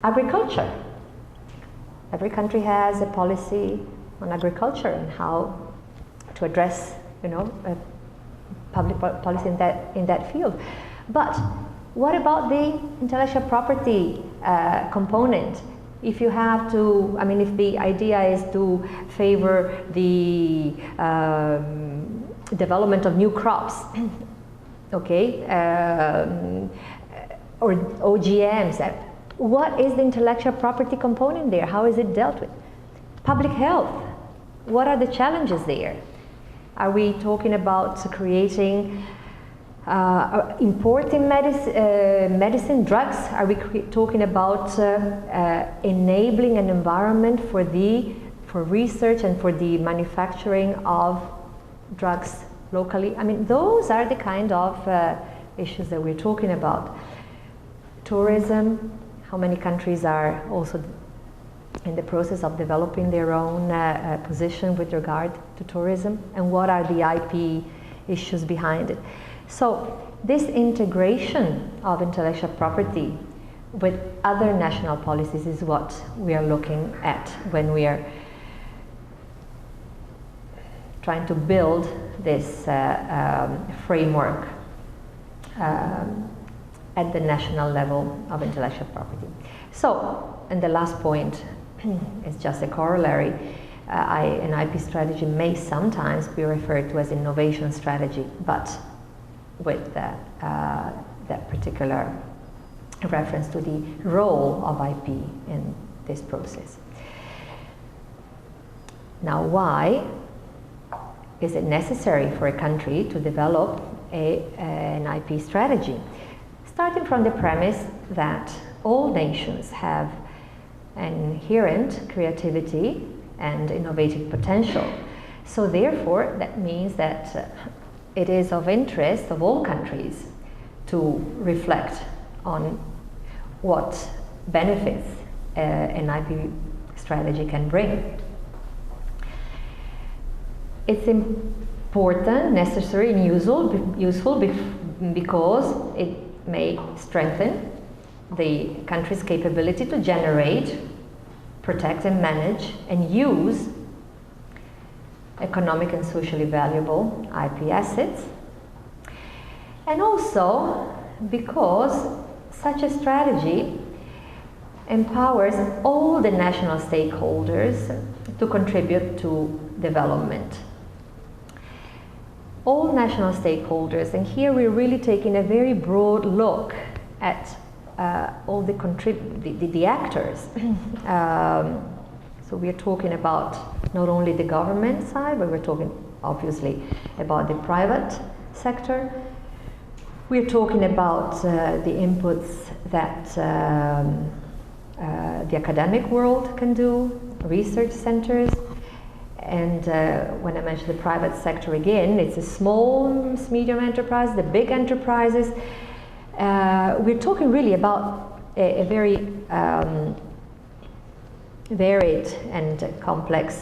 Agriculture. Every country has a policy on agriculture and how to address, public policy in that field. But what about the intellectual property component? If you have to, if the idea is to favor the development of new crops, okay, or OGMs, what is the intellectual property component there? How is it dealt with? Public health, what are the challenges there? Are we talking about creating, importing medicine, drugs? Are we talking about enabling an environment for research and for the manufacturing of drugs locally? Those are the kind of issues that we're talking about. Tourism. How many countries are also in the process of developing their own position with regard to tourism, and what are the IP issues behind it? So this integration of intellectual property with other national policies is what we are looking at when we are trying to build this framework at the national level of intellectual property. So, and the last point is just a corollary. An IP strategy may sometimes be referred to as innovation strategy, but with that particular reference to the role of IP in this process. Now, why is it necessary for a country to develop an IP strategy? Starting from the premise that all nations have an inherent creativity and innovative potential. So therefore, that means that it is of interest of all countries to reflect on what benefits an IP strategy can bring. It's important, necessary, and useful because it may strengthen the country's capability to generate, protect and manage and use economic and socially valuable IP assets. And also because such a strategy empowers all the national stakeholders to contribute to development. All national stakeholders, and here we're really taking a very broad look at all the actors. So we're talking about not only the government side, but we're talking obviously about the private sector. We're talking about the inputs that the academic world can do, research centers. And when I mention the private sector again, it's the small, medium enterprises, the big enterprises. We're talking really about a very varied and complex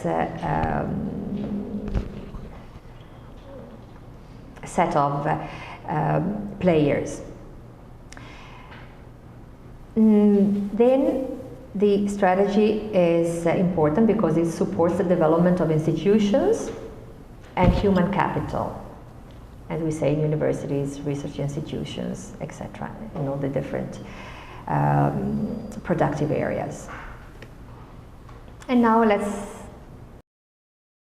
set of players. Then the strategy is important because it supports the development of institutions and human capital, as we say in universities, research institutions, etc., in all the different productive areas. And now let's